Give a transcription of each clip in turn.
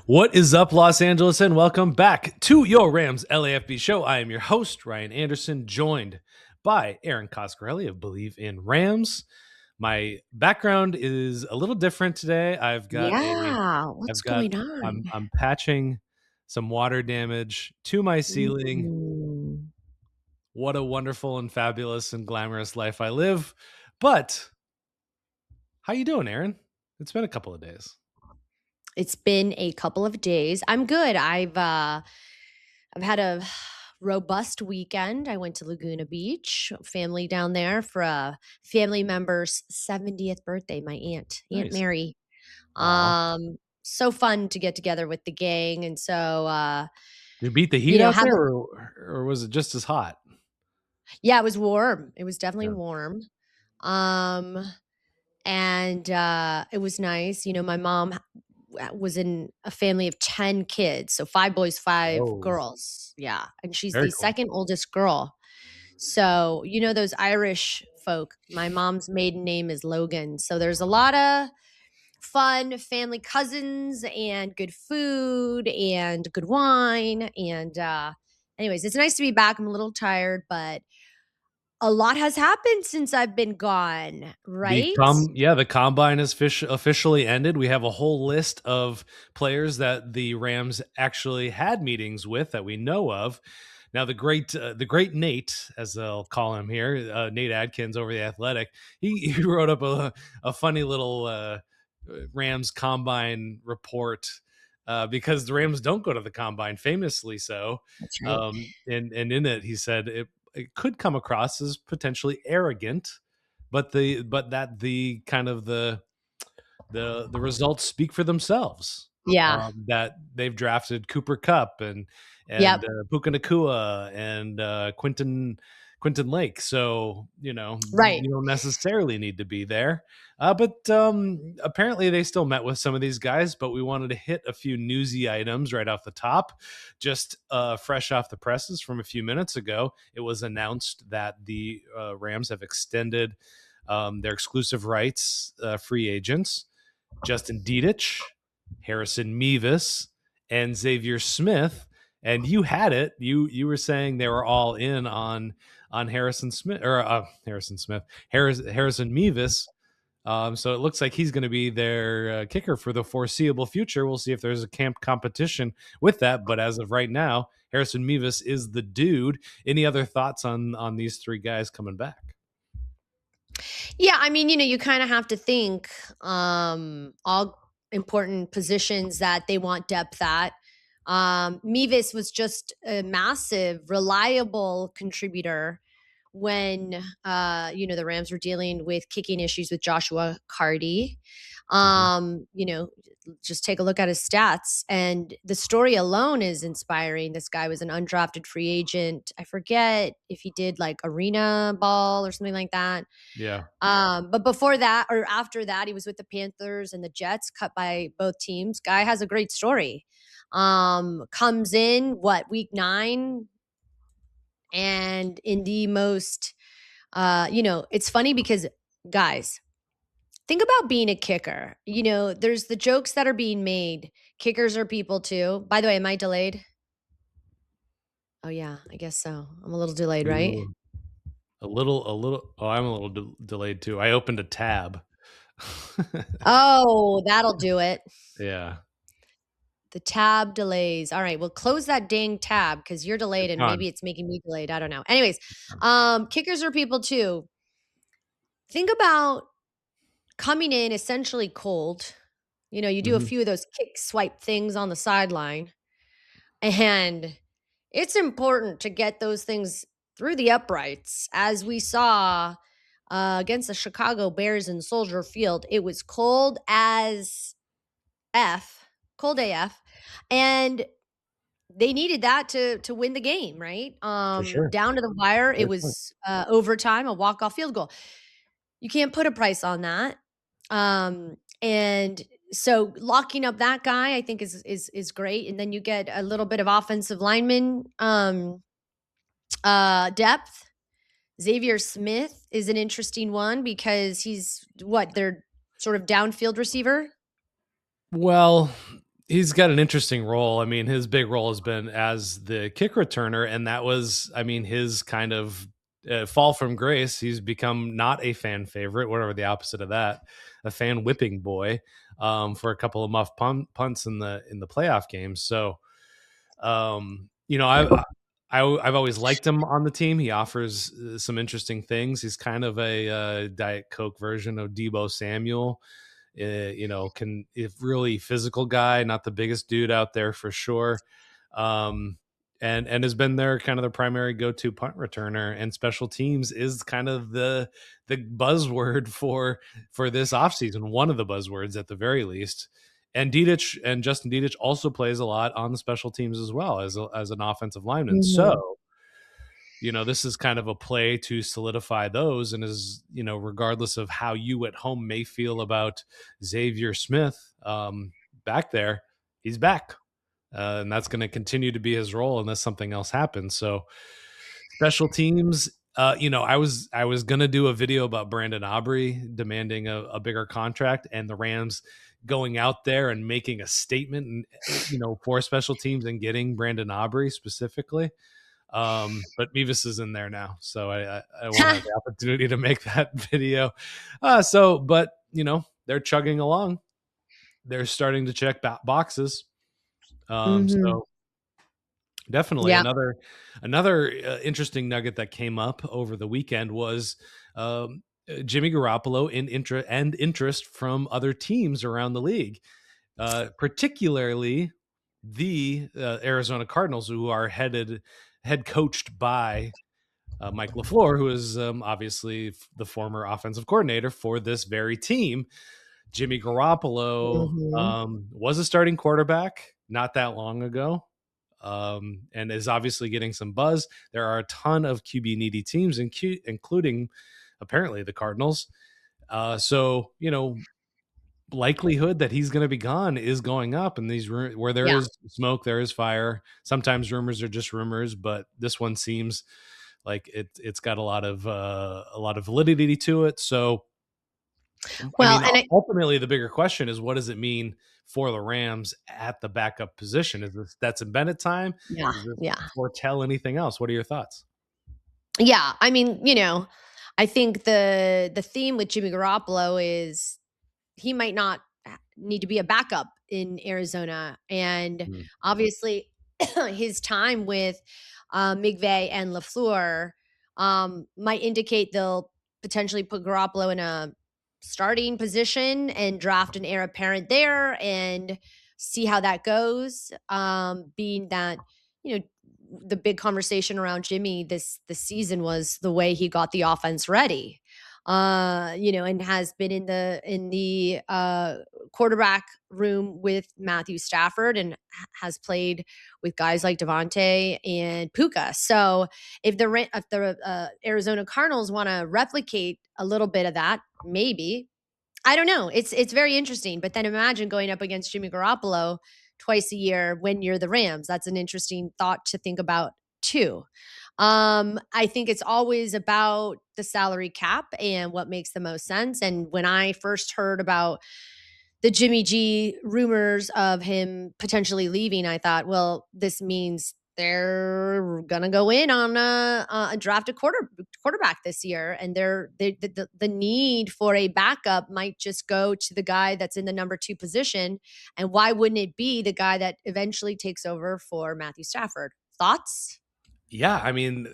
What is up, Los Angeles, and welcome back to your Rams LAFB Show. I am your host, Ryan Anderson, joined by Erin Coscarelli of Believe in Rams. My background is a little different today. What's going on? I'm patching some water damage to my ceiling. Ooh. What a wonderful and fabulous and glamorous life I live. But how you doing, Erin? It's been a couple of days. It's been a couple of days. I'm good. I've had a robust weekend. I went to Laguna Beach, family down there for a family member's 70th birthday, my Aunt Nice. Mary. Aw. So fun to get together with the gang. And so You beat the heat out there, or was it just as hot? Yeah, it was warm. It was definitely Yeah. warm. And it was nice. My mom was in a family of 10 kids. So 5 boys, 5 Oh. girls. Yeah. And she's Very the cool. second oldest girl. So, those Irish folk, my mom's maiden name is Logan. So there's a lot of fun family cousins and good food and good wine. And anyways, it's nice to be back. I'm a little tired, but a lot has happened since I've been gone, right? The combine is officially ended. We have a whole list of players that the Rams actually had meetings with that we know of. Now, the great Nate, as they'll call him here, Nate Adkins over the Athletic, he wrote up a funny little Rams combine report. Because the Rams don't go to the combine, famously so. That's right. And in it, he said it could come across as potentially arrogant, but the results speak for themselves. Yeah. That they've drafted Cooper Kupp and Yep. Puka Nacua and Quentin Lake. So, Right. you don't necessarily need to be there. But apparently they still met with some of these guys, but we wanted to hit a few newsy items right off the top. Just fresh off the presses from a few minutes ago, it was announced that the Rams have extended their exclusive rights free agents, Justin Dedich, Harrison Mevis, and Xavier Smith. And you had it. You were saying they were all in on Harrison Mevis. So it looks like he's going to be their kicker for the foreseeable future. We'll see if there's a camp competition with that. But as of right now, Harrison Mevis is the dude. Any other thoughts on these three guys coming back? Yeah, I mean, you kind of have to think all important positions that they want depth at. Mevis was just a massive, reliable contributor when the Rams were dealing with kicking issues with Joshua Cardi. Just take a look at his stats, and the story alone is inspiring. This guy was an undrafted free agent. I forget if he did like arena ball or something like that. Yeah. But before that or after that, he was with the Panthers and the Jets, cut by both teams. Guy has a great story. Comes in week 9, and in the most, it's funny because, guys, think about being a kicker. There's the jokes that are being made. Kickers are people too. By the way, am I delayed? Oh yeah, I guess so. I'm a little delayed, right? A little. Oh, I'm a little delayed too. I opened a tab. Oh, that'll do it. Yeah. The tab delays. All right, well, close that dang tab because you're delayed and maybe it's making me delayed. I don't know. Anyways, kickers are people too. Think about coming in essentially cold. You do a few of those kick swipe things on the sideline, and it's important to get those things through the uprights, as we saw against the Chicago Bears in Soldier Field. It was cold as cold AF, and they needed that to win the game, right? Sure. Down to the wire. It was overtime, a walk-off field goal. You can't put a price on that. And so locking up that guy, I think is great. And then you get a little bit of offensive lineman depth. Xavier Smith is an interesting one because he's their sort of downfield receiver. Well, He's got an interesting role. I mean, his big role has been as the kick returner, and that was, I mean, his kind of fall from grace. He's become not a fan favorite, whatever the opposite of that, a fan whipping boy, for a couple of muff punts in the playoff games. So, you know, I've always liked him on the team. He offers some interesting things. He's kind of a Diet Coke version of Debo Samuel. You know, can if really physical guy, not the biggest dude out there for sure. Um, and has been their kind of the primary go-to punt returner, and special teams is kind of the buzzword for this offseason, one of the buzzwords at the very least. And Justin Dedich also plays a lot on the special teams as well as an offensive lineman. Mhm. So, you know, this is kind of a play to solidify those, and is, you know, regardless of how you at home may feel about Xavier Smith, back there, he's back. And that's going to continue to be his role unless something else happens. So special teams, you know, I was going to do a video about Brandon Aubrey demanding a bigger contract, and the Rams going out there and making a statement, and, you know, for special teams and getting Brandon Aubrey specifically. But Beavis is in there now, so I won't have the opportunity to make that video. But you know, they're chugging along. They're starting to check boxes. Mhm. So definitely Yeah. another interesting nugget that came up over the weekend was Jimmy Garoppolo in interest from other teams around the league, particularly the Arizona Cardinals, who are head coached by Mike LaFleur, who is obviously the former offensive coordinator for this very team. Jimmy Garoppolo Mhm. was a starting quarterback not that long ago, and is obviously getting some buzz. There are a ton of QB needy teams, including apparently the Cardinals. So, you know, likelihood that he's going to be gone is going up, and where there Yeah. is smoke, there is fire. Sometimes rumors are just rumors, but this one seems like it's got a lot of validity to it. So, I Well, mean, and I ultimately, the bigger question is, what does it mean for the Rams at the backup position? Is this Stetson Bennett time? yeah, Does this yeah. foretell anything else? What are your thoughts? Yeah, I mean, I think the theme with Jimmy Garoppolo is he might not need to be a backup in Arizona, and Mm. obviously his time with McVay and Lafleur might indicate they'll potentially put Garoppolo in a starting position and draft an heir apparent there and see how that goes. Being that you know the big conversation around Jimmy this season was the way he got the offense ready. And has been in the quarterback room with Matthew Stafford and has played with guys like Devontae and Puka. So if the Arizona Cardinals want to replicate a little bit of that, maybe. I don't know. It's very interesting. But then imagine going up against Jimmy Garoppolo twice a year when you're the Rams. That's an interesting thought to think about too. I think it's always about the salary cap and what makes the most sense. And when I first heard about the Jimmy G rumors of him potentially leaving, I thought, well, this means they're gonna go in on a drafted quarterback this year, and the need for a backup might just go to the guy that's in the number 2 position. And why wouldn't it be the guy that eventually takes over for Matthew Stafford? Thoughts? Yeah, I mean,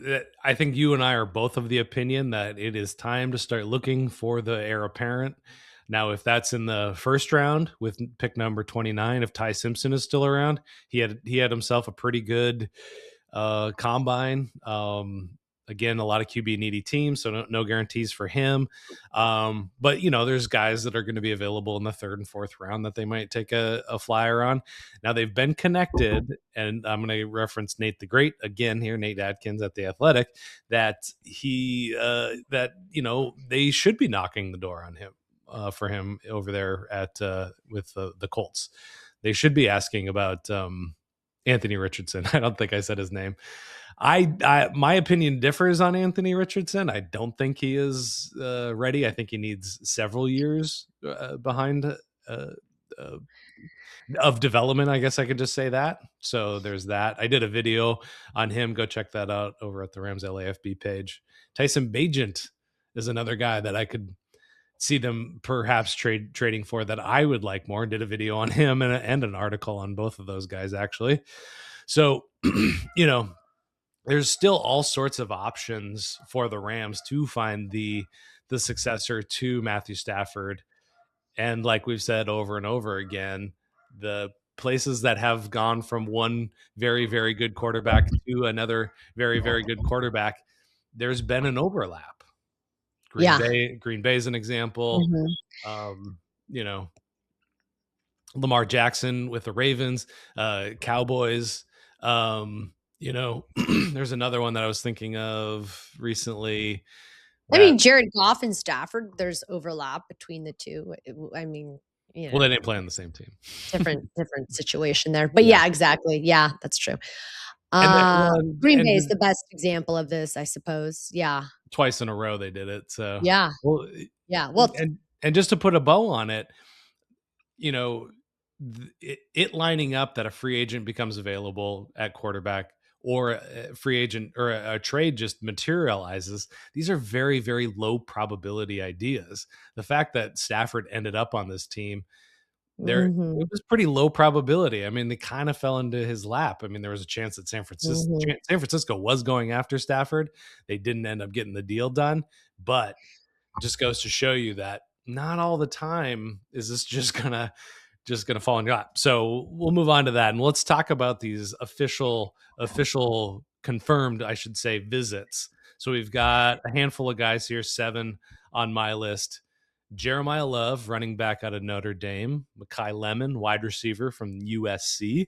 I think you and I are both of the opinion that it is time to start looking for the heir apparent. Now, if that's in the first round with pick number 29, if Ty Simpson is still around, he had himself a pretty good combine. Again, a lot of QB needy teams, so no guarantees for him. But you know, there's guys that are going to be available in the third and fourth round that they might take a flyer on. Now they've been connected, and I'm going to reference Nate the Great again here, Nate Adkins at the Athletic, that that you know they should be knocking the door on him for him over there at with the Colts. They should be asking about Anthony Richardson. I don't think I said his name. My opinion differs on Anthony Richardson. I don't think he is ready. I think he needs several years behind uh, of development, I guess I could just say that. So there's that. I did a video on him. Go check that out over at the Rams LAFB page. Tyson Bagent is another guy that I could see them perhaps trading for, that I would like more. Did a video on him and an article on both of those guys, actually. So, there's still all sorts of options for the Rams to find the successor to Matthew Stafford. And like we've said over and over again, the places that have gone from one very, very good quarterback to another very, very good quarterback, there's been an overlap. Green Bay is an example. Lamar Jackson with the Ravens, Cowboys. There's another one that I was thinking of recently. I mean, Jared Goff and Stafford, there's overlap between the two. I mean, well, they didn't play on the same team. Different situation there. But yeah, exactly. Yeah, that's true. Green Bay is the best example of this, I suppose. Yeah. Twice in a row they did it. So yeah. Well, and just to put a bow on it, it lining up that a free agent becomes available at quarterback, or a free agent or a trade just materializes. These are very, very low probability ideas. The fact that Stafford ended up on this team, it was pretty low probability. I mean, they kind of fell into his lap. I mean, there was a chance that San Francisco was going after Stafford. They didn't end up getting the deal done, but it just goes to show you that not all the time is this just gonna fall in your lap. So we'll move on to that, and let's talk about these official confirmed, I should say, visits. So we've got a handful of guys here, 7 on my list. Jeremiyah Love, running back out of Notre Dame. Makai Lemon, wide receiver from USC.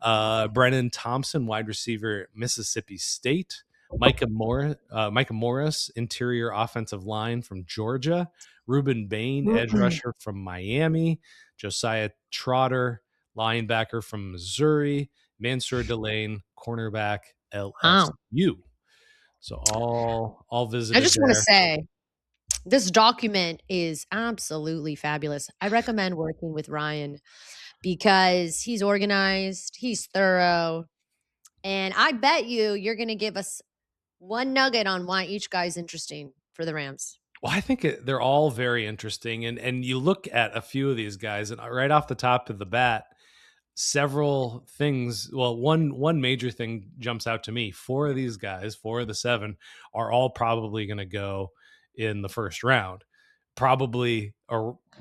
Brennan Thompson, wide receiver, Mississippi State. Micah Morris, interior offensive line from Georgia. Rueben Bain, edge rusher from Miami. Josiah Trotter, linebacker from Missouri. Mansoor Delane, cornerback, LSU. So all visited. I just want to say, this document is absolutely fabulous. I recommend working with Ryan because he's organized, he's thorough, and I bet you're going to give us one nugget on why each guy's interesting for the Rams. Well, I think they're all very interesting. And you look at a few of these guys, and right off the top of the bat, several things. Well, one major thing jumps out to me. 4 of these guys, 4 of the 7, are all probably going to go in the first round, probably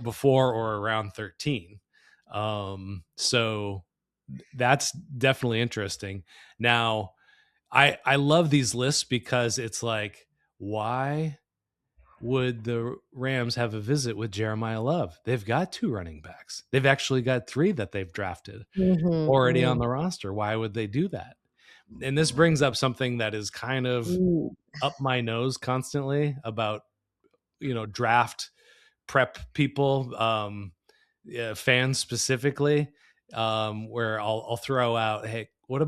before or around 13. So that's definitely interesting. Now, I love these lists because it's like, why would the Rams have a visit with Jeremiyah Love? They've got 2 running backs. They've actually got 3 that they've drafted already on the roster. Why would they do that? And this brings up something that is kind of up my nose constantly about, draft prep people, fans specifically, where I'll throw out, hey, what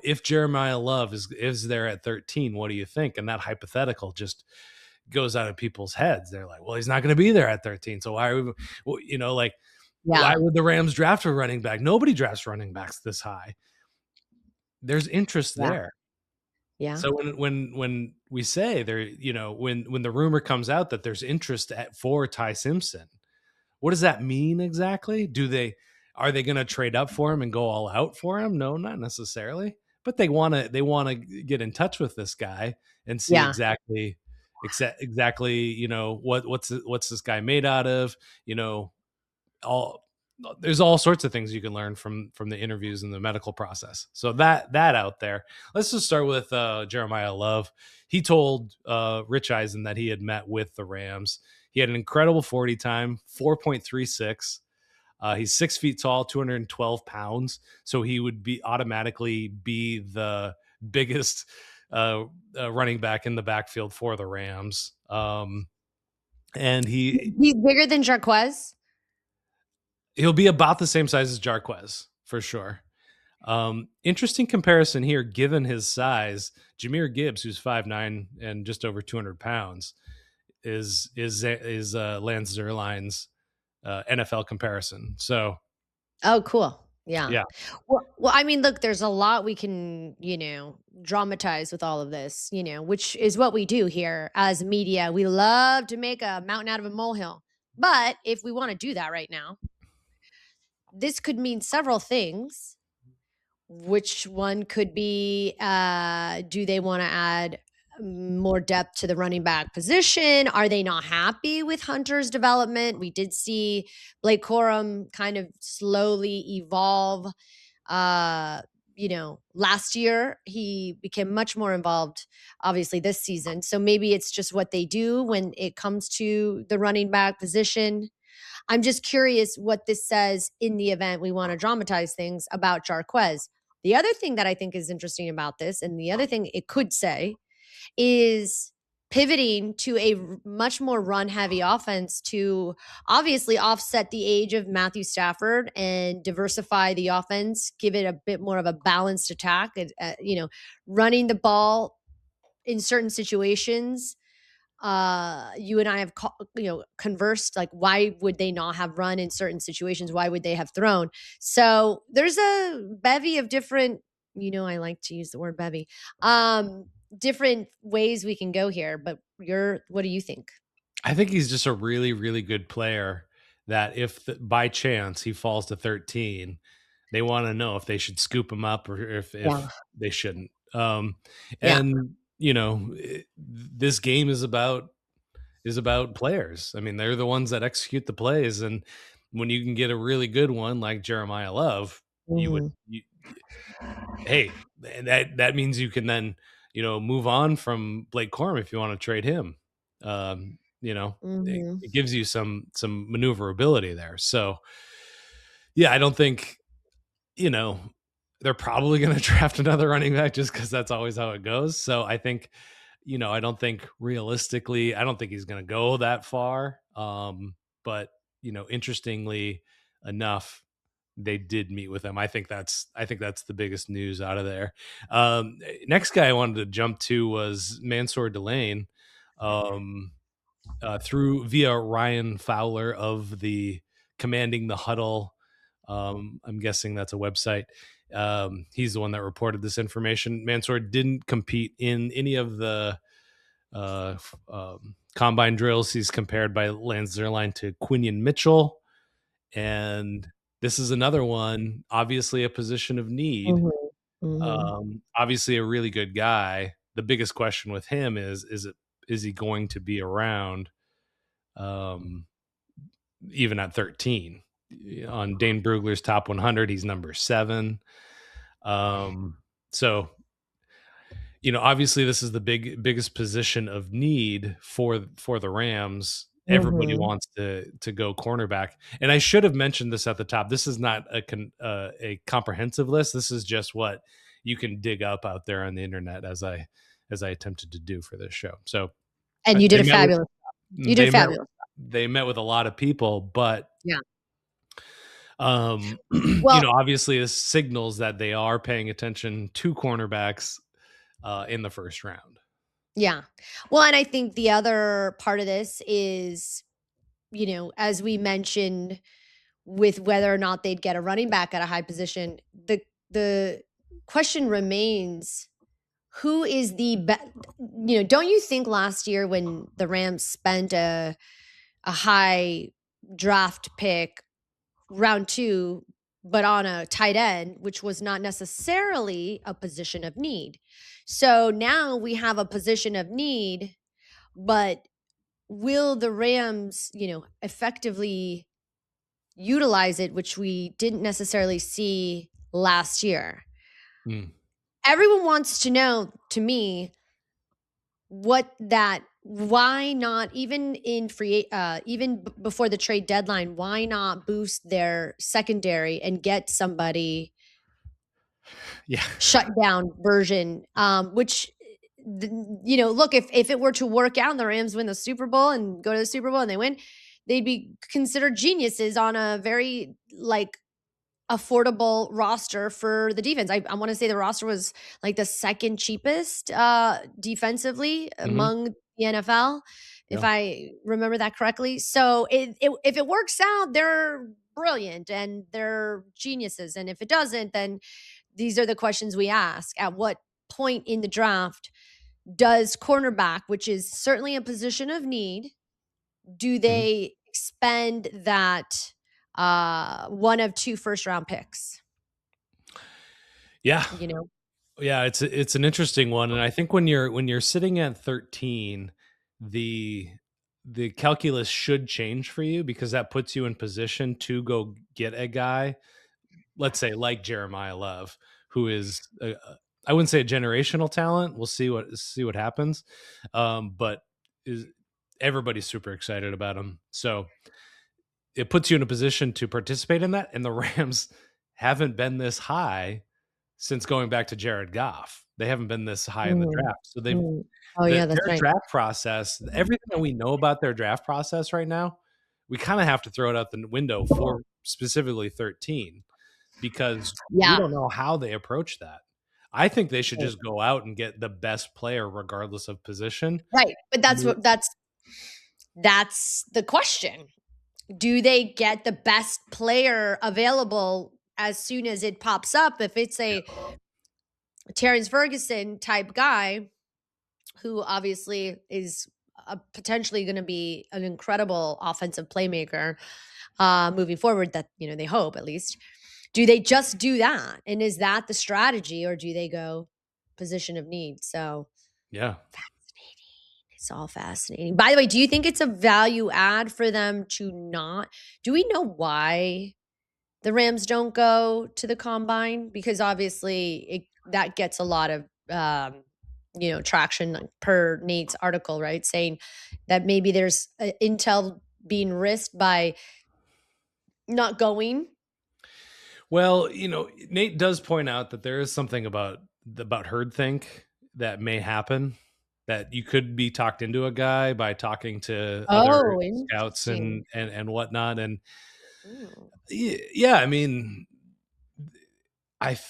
if Jeremiyah Love is there at 13? What do you think? And that hypothetical just goes out of people's heads. They're like, well, he's not going to be there at 13. So why would, why would the Rams draft a running back? Nobody drafts running backs this high. There's interest there. Yeah. So when we say there, when the rumor comes out that there's interest for Ty Simpson, what does that mean exactly? Are they going to trade up for him and go all out for him? No, not necessarily. But they want to get in touch with this guy and see exactly, what's this guy made out of? There's all sorts of things you can learn from the interviews and the medical process. So that out there. Let's just start with Jeremiyah Love. He told Rich Eisen that he had met with the Rams. He had an incredible 40 time, 4.36. He's 6 feet tall, 212 pounds. So he would automatically be the biggest running back in the backfield for the Rams. And he's bigger than Jarquez. He'll be about the same size as Jarquez for sure. Interesting comparison here, given his size. Jahmyr Gibbs, who's 5'9" and just over 200 pounds, is Lance Zierlein's NFL comparison. So Oh, cool. Yeah. Yeah. Well, I mean, look, there's a lot we can, dramatize with all of this, which is what we do here as media. We love to make a mountain out of a molehill. But if we want to do that right now, this could mean several things. Which one could be, do they want to add more depth to the running back position? Are they not happy with Hunter's development? We did see Blake Corum kind of slowly evolve. Last year he became much more involved, obviously, this season. So maybe it's just what they do when it comes to the running back position. I'm just curious what this says in the event we want to dramatize things about Jarquez. The other thing that I think is interesting about this, and the other thing it could say, is pivoting to a much more run heavy offense to obviously offset the age of Matthew Stafford and diversify the offense, give it a bit more of a balanced attack. Running the ball in certain situations, you and I have conversed, like, why would they not have run in certain situations? Why would they have thrown? So there's a bevy of different, I like to use the word bevy, different ways we can go here. But what do you think? I think he's just a really, really good player that if by chance he falls to 13, they want to know if they should scoop him up or if they shouldn't. Yeah. And this game is about players. I mean, they're the ones that execute the plays, and when you can get a really good one like Jeremiyah Love, Mhm. hey, that means you can then move on from Blake Corum if you want to trade him. Mhm. It gives you some maneuverability there. So yeah, I don't think you know they're probably going to draft another running back just because that's always how it goes. So I think I don't think realistically, I don't think he's going to go that far. But interestingly enough, they did meet with him. I think that's the biggest news out of there. Next guy I wanted to jump to was Mansoor Delane, um, through via Ryan Fowler of the Commanding the Huddle. I'm guessing that's a website. He's the one that reported this information. Mansoor didn't compete in any of the combine drills. He's compared by Lance Zierlein to Quinion Mitchell. And this is another one, obviously a position of need. Mhm. Mhm. Obviously a really good guy. The biggest question with him is he going to be around um, even at 13? On Dane Brugler's top 100, he's number 7. So obviously this is the biggest position of need for the Rams. Everybody Mhm. wants to go cornerback, and I should have mentioned this at the top. This is not a comprehensive list. This is just what you can dig up out there on the internet, as I attempted to do for this show. So And you did they a met with fabulous you did they met fabulous. they met with a lot of people, but Yeah. Well, obviously this signals that they are paying attention to cornerbacks in the first round. yeah. Well, and I think the other part of this is, as we mentioned with whether or not they'd get a running back at a high position, the question remains, who is the best? Don't you think last year when the Rams spent a high draft pick, round 2, but on a tight end, which was not necessarily a position of need. So now we have a position of need, but will the Rams, effectively utilize it, which we didn't necessarily see last year? Mm. Everyone wants to know, to me, why not, even in before the trade deadline, why not boost their secondary and get somebody Yeah. shut down version, which, look, if it were to work out and the Rams win the Super Bowl and go to the Super Bowl and they win, they'd be considered geniuses on a very, like, affordable roster for the defense. I want to say the roster was like the second cheapest defensively Mhm. among the NFL, if Yeah. I remember that correctly. So if it works out, they're brilliant and they're geniuses. And if it doesn't, then these are the questions we ask. At what point in the draft does cornerback, which is certainly a position of need, do Mhm. they expend that one of 2 first round picks? Yeah. You know? Yeah, it's an interesting one, and I think when you're sitting at 13, the the calculus should change for you because that puts you in position to go get a guy, let's say like Jeremiyah Love, who is I wouldn't say a generational talent. We'll see what happens, but is everybody's super excited about him. So it puts you in a position to participate in that, and the Rams haven't been this high since going back to Jared Goff. They haven't been this high in the Mm, draft. So they've mm. Oh, yeah, that's their right. draft process, everything that we know about their draft process right now, we kind of have to throw it out the window for specifically 13 because we Yeah. don't know how they approach that. I think they should Right. just go out and get the best player regardless of position. Right, but that's the question. Do they get the best player available as soon as it pops up? If it's a Terrence Ferguson type guy who obviously is potentially going to be an incredible offensive playmaker moving forward, that they hope at least. Do they just do that, and is that the strategy, or do they go position of need? So Yeah. fascinating. It's all fascinating. By the way, do you think it's a value add for them to not? Do we know why the Rams don't go to the combine? Because obviously that gets a lot of traction, like, per Nate's article, right? Saying that maybe there's intel being risked by not going. Well, Nate does point out that there is something about herd think that may happen, that you could be talked into a guy by talking to other Oh, scouts interesting. and whatnot. And Ooh, yeah, I th-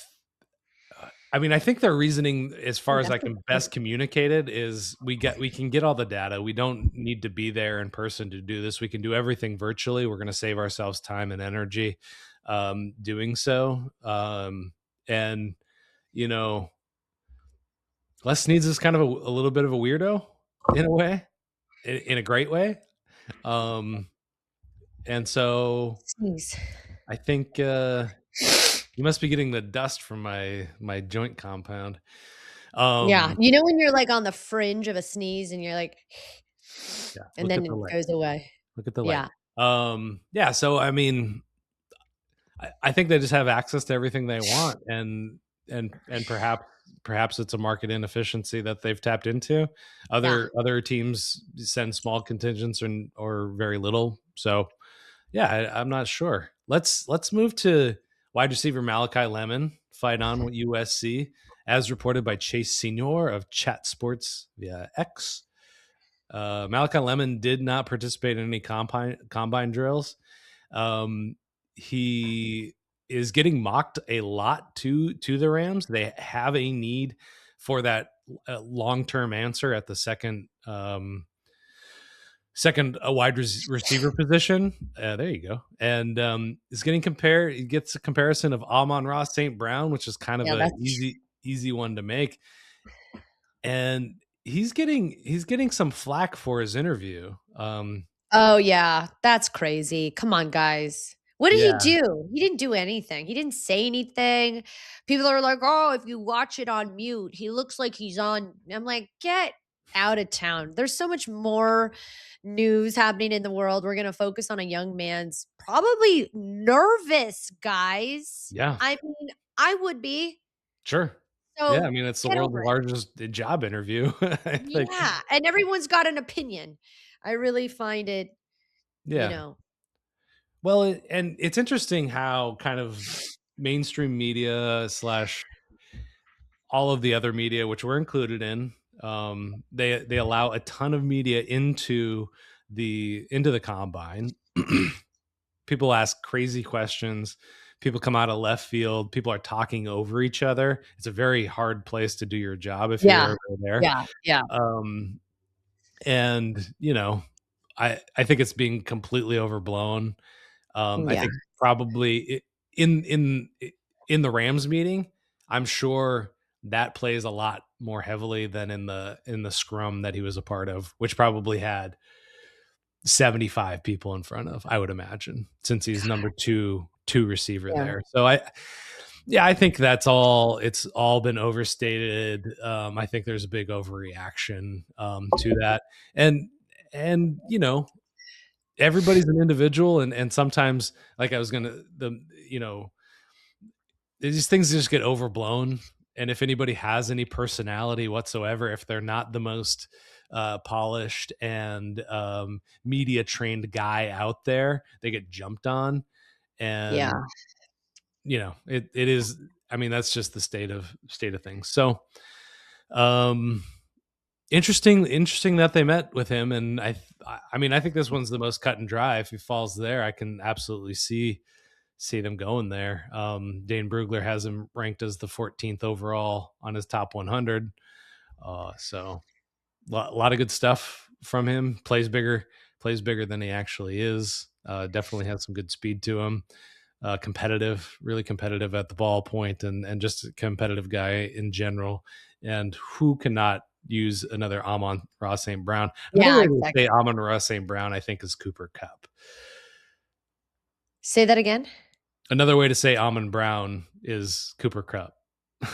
I think their reasoning, as far as that's I a can point. best communicate it, is we can get all the data. We don't need to be there in person to do this. We can do everything virtually. We're going to save ourselves time and energy doing so. And you know, Les Snead is kind of a little bit of a weirdo in a way, in a great way. Um, and so Sneeze. I think you must be getting the dust from my joint compound. Yeah, Um, when you're like on the fringe of a sneeze and you're like, yeah, and look then at the it light. goes away. Look at the light. Yeah, Yeah. So I think they just have access to everything they want, and perhaps it's a market inefficiency that they've tapped into. yeah. Other teams send small contingents or very little. So yeah, I'm not sure. Let's move to wide receiver Malachi Lemon fight on with USC, as reported by Chase Senior of Chat Sports via X. Malachi Lemon did not participate in any combine drills. Um, he is getting mocked a lot to the Rams. They have a need for that long term answer at the second a wide receiver position. There you go. And is getting compared. He gets a comparison of Amon-Ra St. Brown, which is kind of Yeah, a that's easy one to make. And he's getting some flack for his interview. Oh, yeah, that's crazy. Come on, guys. What did he Yeah, do? He didn't do anything. He didn't say anything. People are like, "Oh, if you watch it on mute, he looks like he's on." I'm like, "Get out of town." There's so much more news happening in the world. We're gonna focus on a young man's probably nervous, guys. yeah, I mean, I would be. sure. Yeah, So, it's the get world's over it. largest job interview. I think. Yeah, and everyone's got an opinion. I really find it, you Yeah. know Well, and it's interesting how kind of mainstream media slash all of the other media, which we're included in, they allow a ton of media into the combine. People ask crazy questions. People come out of left field. People are talking over each other. It's a very hard place to do your job if you're Yeah, ever there. yeah, yeah. Um, and I think it's being completely overblown. I Yeah. think probably in the Rams meeting, I'm sure that plays a lot more heavily than in the scrum that he was a part of, which probably had 75 people in front of, I would imagine, since he's number two receiver Yeah. there. So I think it's all been overstated. I think there's a big overreaction to that. And everybody's an individual, and sometimes, like I was gonna these things just get overblown. And if anybody has any personality whatsoever, if they're not the most polished and media trained guy out there, they get jumped on. Yeah. And it is, I mean, that's just the state of things. So um interesting that they met with him. And I mean, I think this one's the most cut and dry. If he falls there, I can absolutely see them going there. Dane Brugler has him ranked as the 14th overall on his top 100. So a lot of good stuff from him. Plays bigger than he actually is. Definitely has some good speed to him. Competitive, really competitive at the ball point, and just a competitive guy in general. And who cannot use another Amon-Ra St. Brown? Another Yeah, way to exactly. say Amon-Ra St. Brown, I think, is Cooper Kupp. Say that again? Another way to say Amon Brown is Cooper Kupp.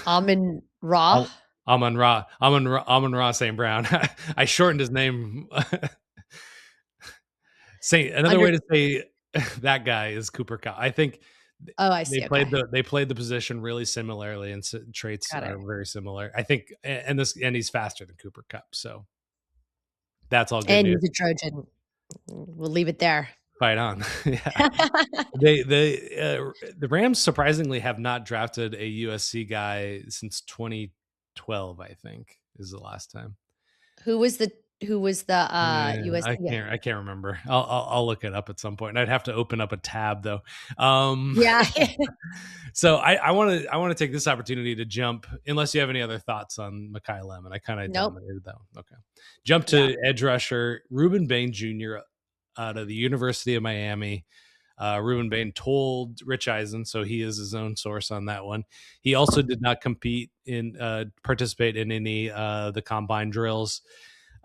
Amon-Ra? Amon-Ra St. Brown. I shortened his name. Another way to say that guy is Cooper Kupp. I think Oh, I see. Okay. they played the position really similarly, and traits Got it. are very similar. I think, and he's faster than Cooper Kupp, so that's all good And news. he's a Trojan. We'll leave it there. Fight on. Yeah. The Rams surprisingly have not drafted a USC guy since 2012. I think is the last time. Who was the Yeah, USC? I can't remember. I'll look it up at some point. I'd have to open up a tab though. Yeah. So I want to take this opportunity to jump. Unless you have any other thoughts on Makai Lemon, I kind of Nope. dominated that one. Okay, jump to edge rusher Rueben Bain Jr. out of the University of Miami. Rueben Bain told Rich Eisen, so he is his own source on that one. He also did not participate in any the combine drills.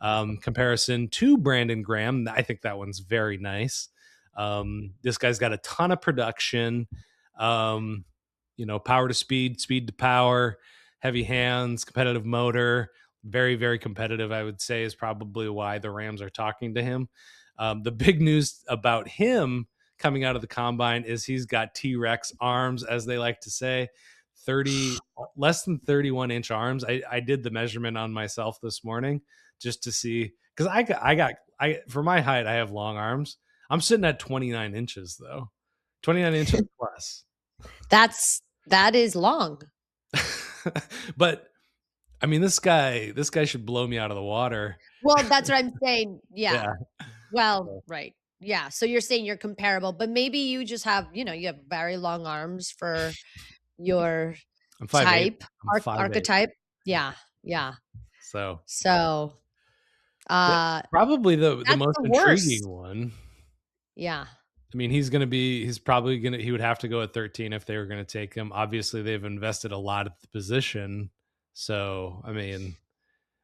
Comparison to Brandon Graham, I think that one's very nice. This guy's got a ton of production. Power to speed, speed to power, heavy hands, competitive motor, very, very competitive, I would say, is probably why the Rams are talking to him. The big news about him coming out of the combine is he's got T-Rex arms, as they like to say. Less than 31-inch arms. I did the measurement on myself this morning just to see, because I for my height, I have long arms. I'm sitting at 29 inches though. 29 inches plus. That is long. But I mean, this guy should blow me out of the water. Well, that's what I'm saying. Yeah. Yeah. Well, right. Yeah. So you're saying you're comparable, but maybe you just have, you have very long arms for your type, archetype. Yeah. Yeah. So probably the most intriguing one. Yeah. I mean, he would have to go at 13 if they were going to take him. Obviously, they've invested a lot at the position. So, I mean,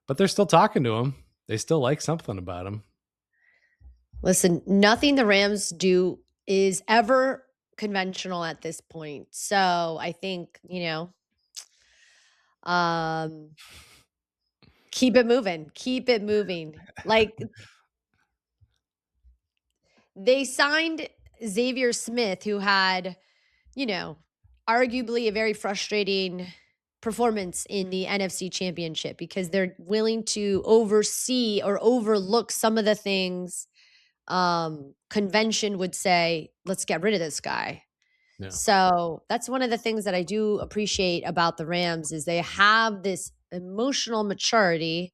but they're still talking to him. They still like something about him. Listen, nothing the Rams do is ever conventional at this point. So I think, keep it moving. Keep it moving. Like, they signed Xavier Smith, who had, arguably a very frustrating performance in the NFC Championship, because they're willing to oversee or overlook some of the things convention would say, let's get rid of this guy. Yeah. So that's one of the things that I do appreciate about the Rams is they have this emotional maturity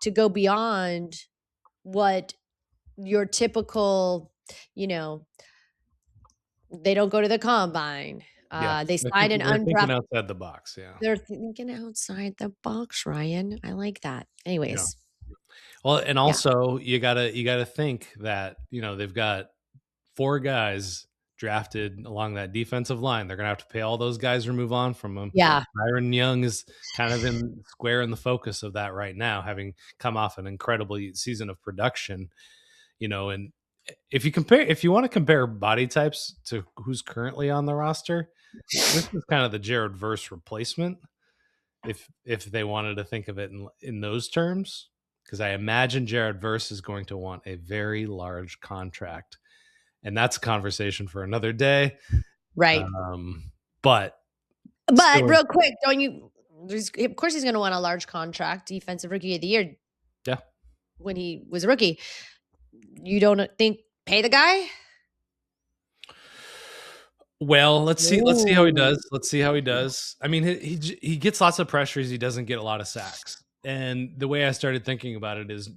to go beyond what your typical, they don't go to the combine. They sign an undrafted. Thinking outside the box. Yeah, they're thinking outside the box, Ryan. I like that. Anyways. Yeah. Well, and also you gotta think that they've got 4 guys drafted along that defensive line. They're going to have to pay all those guys or move on from them. Yeah. Byron Young is kind of square in the focus of that right now, having come off an incredible season of production. And if you want to compare body types to who's currently on the roster, this is kind of the Jared Verse replacement. If they wanted to think of it in those terms, because I imagine Jared Verse is going to want a very large contract, and that's a conversation for another day. Right. But real quick, of course he's going to want a large contract, defensive rookie of the year. Yeah. When he was a rookie, you don't think pay the guy? Well, let's see how he does. Let's see how he does. I mean, he gets lots of pressures. He doesn't get a lot of sacks. And the way I started thinking about it is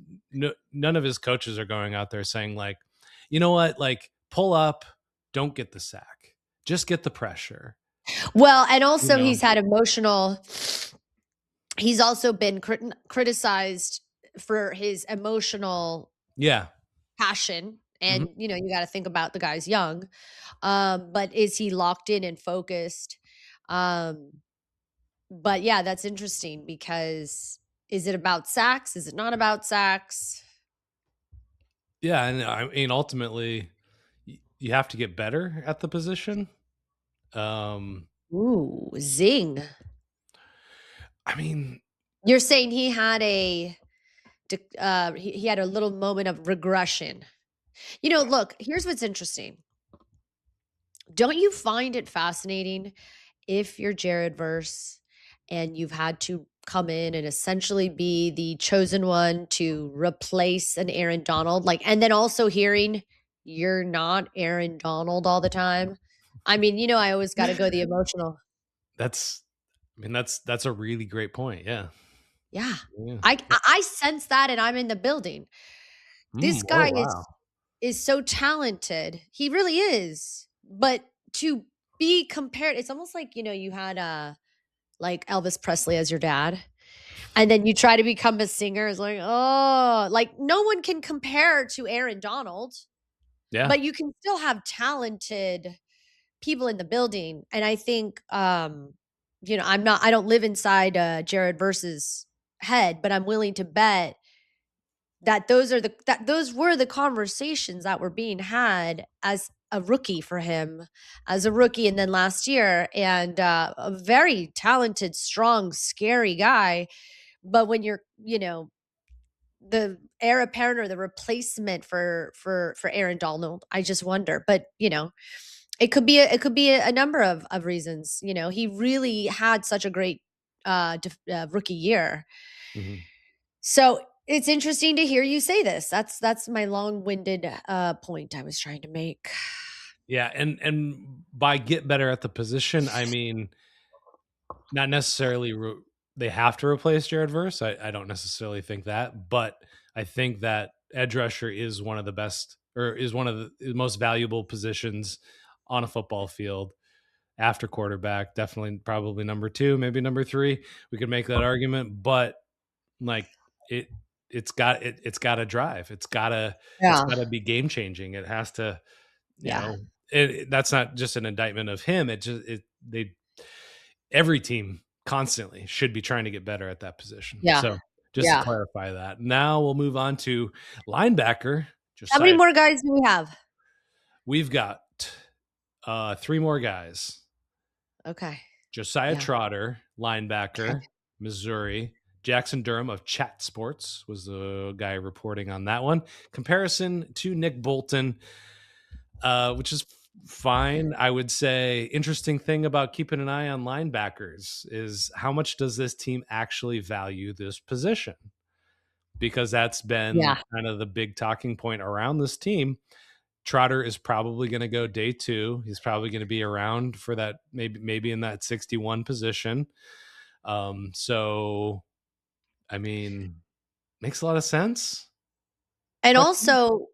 none of his coaches are going out there saying like, you know what, like pull up, don't get the sack, just get the pressure. Well, and also he's had he's also been criticized for his emotional passion. And, you got to think about the guy's young. But is he locked in and focused? But yeah, that's interesting because is it about sacks? Is it not about sacks? Yeah. And I mean, ultimately, you have to get better at the position. Ooh, zing. I mean, you're saying he had he had a little moment of regression. Look, here's what's interesting. Don't you find it fascinating if you're Jared Verse and you've had to come in and essentially be the chosen one to replace an Aaron Donald, and then also hearing you're not Aaron Donald all the time? I mean, I always got to go the emotional. That's a really great point. Yeah. Yeah. I sense that, and I'm in the building. This guy is so talented. He really is. But to be compared, it's almost like, you had like Elvis Presley as your dad, and then you try to become a singer. It's like, oh, like no one can compare to Aaron Donald. Yeah. But you can still have talented people in the building. And I think I don't live inside Jared Verse's head, but I'm willing to bet that those were the conversations that were being had as a rookie for him, as a rookie, and then last year, and a very talented, strong, scary guy. But when you're, the heir apparent or the replacement for Aaron Donald, I just wonder. But it could be a number of reasons. He really had such a great rookie year. Mm-hmm. So it's interesting to hear you say this. That's my long-winded point I was trying to make. Yeah, and by get better at the position, I mean not necessarily they have to replace Jared Verse. I don't necessarily think that, but I think that edge rusher is one of the best, or is one of the most valuable positions on a football field after quarterback. Definitely, probably number 2, maybe number 3. We could make that argument, but like it's got to drive. It's got to be game changing. It has to, that's not just an indictment of him. Every team constantly should be trying to get better at that position. Yeah. So just to clarify that. Now we'll move on to linebacker. How many more guys do we have? We've got 3 more guys. Okay. Josiah Trotter, linebacker, Missouri. Jackson Durham of Chat Sports was the guy reporting on that one. Comparison to Nick Bolton, which is fine. I would say interesting thing about keeping an eye on linebackers is how much does this team actually value this position? Because that's been kind of the big talking point around this team. Trotter is probably going to go day 2. He's probably going to be around for that, maybe in that 61 position. So, I mean, makes a lot of sense. And also,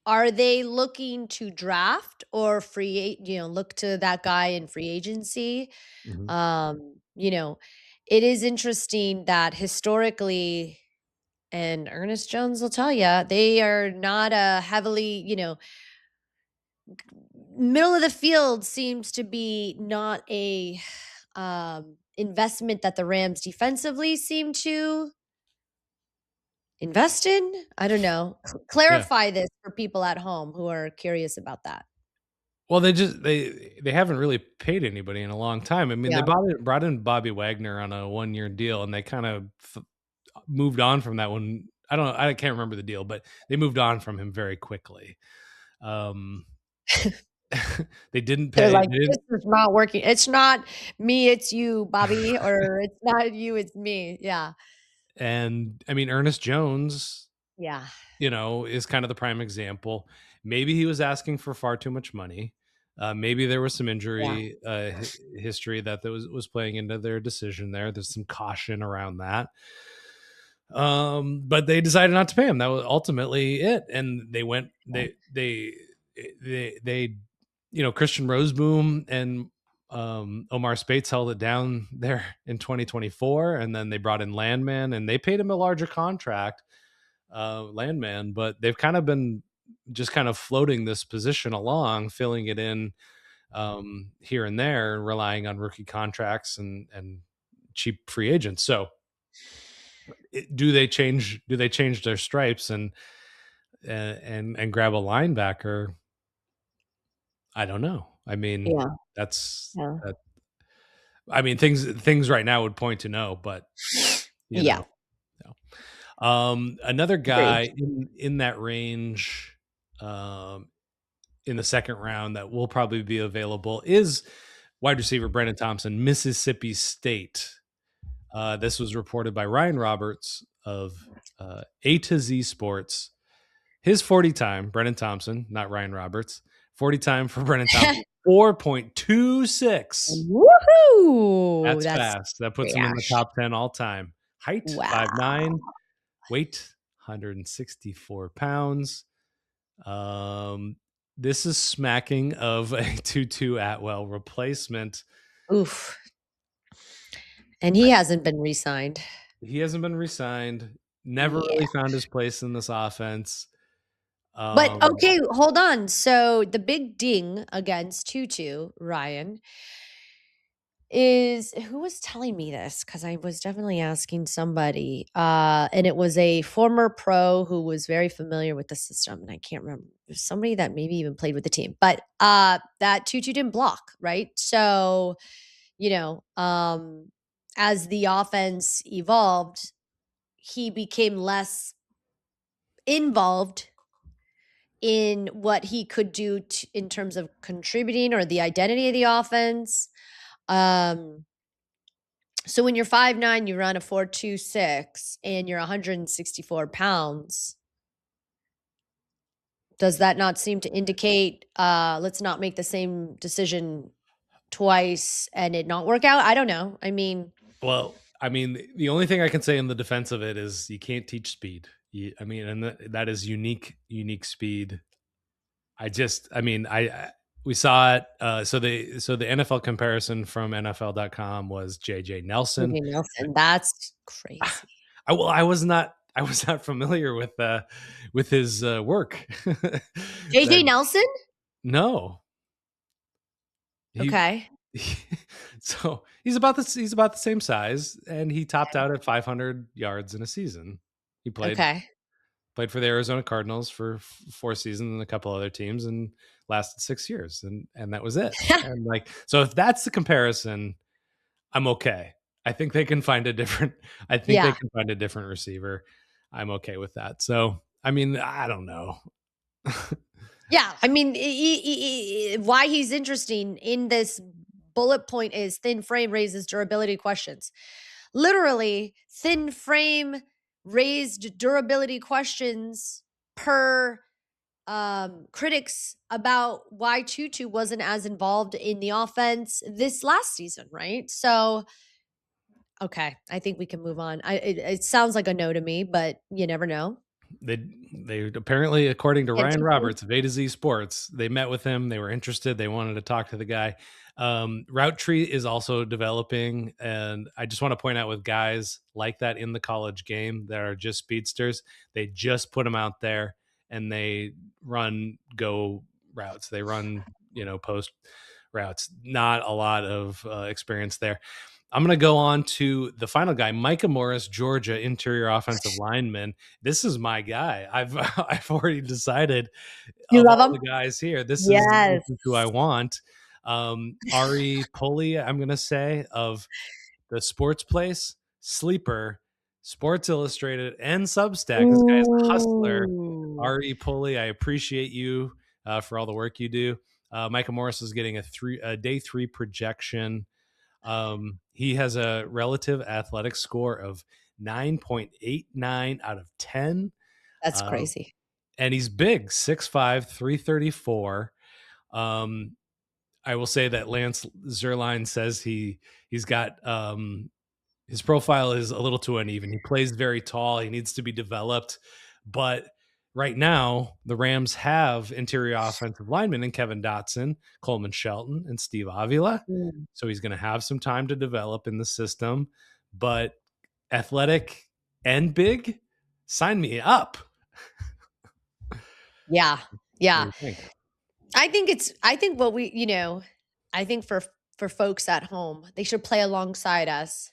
are they looking to draft or look to that guy in free agency? Mm-hmm. It is interesting that historically, and Ernest Jones will tell you, they are not a heavily, middle of the field seems to be not a investment that the Rams defensively seem to invest in. I don't know. Yeah. Clarify this for people at home who are curious about that. Well, they haven't really paid anybody in a long time. I mean, they Yeah. brought in Bobby Wagner on a 1-year deal, and they kind of moved on from that one. I don't know. I can't remember the deal, but they moved on from him very quickly. They didn't They're pay. like, "This is not working. It's not me, it's you, Bobby," or "It's not you, it's me." Yeah. And I mean, Ernest Jones, Yeah. is kind of the prime example. Maybe he was asking for far too much money. Maybe there was some Yeah. injury history that was playing into their decision there. There's some caution around that. But they decided not to pay him. That was ultimately it. And they went, they Christian Roseboom and Omar Spates held it down there in 2024, and then they brought in Landman, and they paid him a larger contract, Landman, but they've kind of been just kind of floating this position along, filling it in here and there, relying on rookie contracts and cheap free agents. So do they change their stripes and grab a linebacker? I don't know. I mean, Yeah. that's Yeah. that. I mean, things right now would point to no, but you Yeah. know, another Agreed. guy in that range, in the second round that will probably be available is wide receiver Brandon Thompson, Mississippi State. This was reported by Ryan Roberts of A to Z Sports. His 40 time, Brennan Thompson, not Ryan Roberts, 40 time for Brennan Thompson, 4.26. Woohoo! That's That's fast. That puts him in the trash. top 10 all time. Height, Wow. 5'9", weight, 164 pounds. This is smacking of a Tutu Atwell replacement. Oof. And he hasn't been re-signed. He hasn't been re-signed. Never Yeah. really found his place in this offense. But okay, hold on. So the big ding against Tutu, Ryan, is who was telling me this? Because I was definitely asking somebody. And it was a former pro who was very familiar with the system. And I can't remember. It was somebody that maybe even played with the team. But that Tutu didn't block, right? So, as the offense evolved, he became less involved in what he could do in terms of contributing or the identity of the offense. So when you're 5'9", you run a 4.26 and you're 164 pounds, does that not seem to indicate, let's not make the same decision twice and it not work out? I don't know. I mean, the only thing I can say in the defense of it is you can't teach speed. And that is unique speed. We saw it. So the NFL comparison from NFL.com was JJ Nelson. JJ Nelson, that's crazy. I was not familiar with his work. JJ Nelson? No. Okay. So he's about the same size, and he topped out at 500 yards in a season. He played for the Arizona Cardinals for 4 seasons and a couple other teams, and lasted 6 years, and that was it. And so if that's the comparison, I'm okay. I think they can find a different. They can find a different receiver. I'm okay with that. So I mean, I don't know. Yeah, I mean, why he's interesting in this bullet point is thin frame raises durability questions. Literally, thin frame raised durability questions per critics about why Tutu wasn't as involved in the offense this last season, right? So, okay, I think we can move on. It sounds like a no to me, but you never know. They apparently, according to Ryan Roberts of A to Z Sports, they met with him. They were interested. They wanted to talk to the guy. Route tree is also developing, and I just want to point out with guys like that in the college game that are just speedsters, they just put them out there and they run go routes. They run post routes. Not a lot of experience there. I'm going to go on to the final guy, Micah Morris, Georgia interior offensive lineman. This is my guy. I've already decided You of love all him? the guys here. This Yes. is who I want. Ari Pulley, I'm going to say, of the Sports Place, Sleeper, Sports Illustrated, and Substack. This guy's a hustler. Ooh. Ari Pulley, I appreciate you for all the work you do. Micah Morris is getting a day 3 projection. He has a relative athletic score of 9.89 out of 10. That's Uh, crazy. and he's big, 6'5", 334. I will say that Lance Zierlein says he's got his profile is a little too uneven. He plays very tall. He needs to be developed. But right now, the Rams have interior offensive linemen in Kevin Dotson, Coleman Shelton, and Steve Avila. Mm. So he's going to have some time to develop in the system. But athletic and big, sign me up. Yeah. What do Yeah. you think? I think what I think for folks at home, they should play alongside us.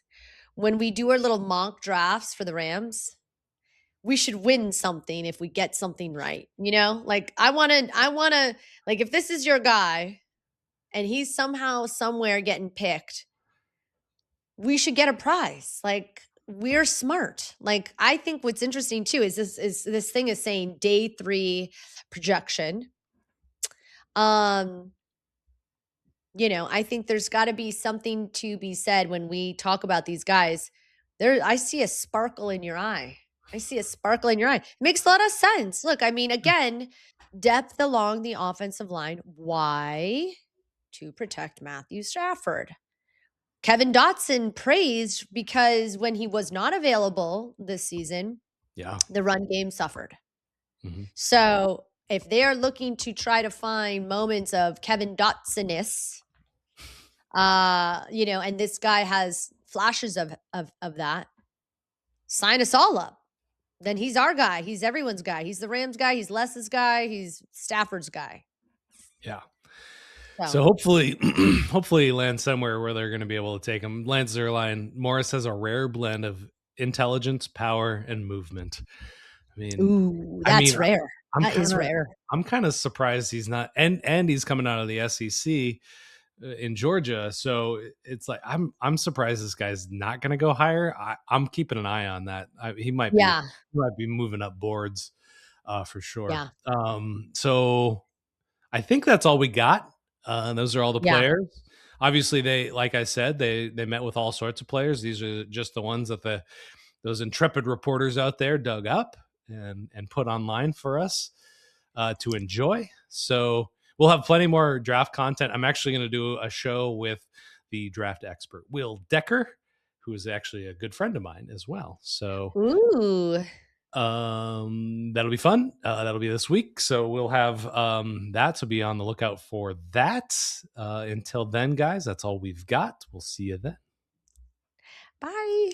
When we do our little mock drafts for the Rams, we should win something if we get something right. Like I want to like if this is your guy and he's somehow somewhere getting picked, we should get a prize. Like we're smart. Like I think what's interesting too is this thing is saying day 3 projection. I think there's got to be something to be said when we talk about these guys. I see a sparkle in your eye. I see a sparkle in your eye. It makes a lot of sense. Look, I mean, again, depth along the offensive line. Why? To protect Matthew Stafford. Kevin Dotson praised because when he was not available this season, Yeah. the run game suffered. Mm-hmm. So if they are looking to try to find moments of Kevin Dotson-ness, and this guy has flashes of that, sign us all up. Then he's our guy. He's everyone's guy. He's the Rams guy. He's Les's guy. He's Stafford's guy. Yeah. So, So hopefully he lands somewhere where they're going to be able to take him. Lance Zierlein, Morris has a rare blend of intelligence, power, and movement. ooh, that's rare. I'm That is kind of rare. I'm kind of surprised he's not, and he's coming out of the SEC in Georgia, so it's like I'm surprised this guy's not going to go higher. I'm keeping an eye on that. He might Yeah. be moving up boards for sure. Yeah. So I think that's all we got. Those are all the Yeah. players. Obviously, like I said, they met with all sorts of players. These are just the ones that those intrepid reporters out there dug up and put online for us to enjoy. So we'll have plenty more draft content. I'm actually going to do a show with the draft expert, Will Decker, who is actually a good friend of mine as well. So ooh, that'll be fun. That'll be this week. So we'll have that. So be on the lookout for that. Until then, guys, that's all we've got. We'll see you then. bye.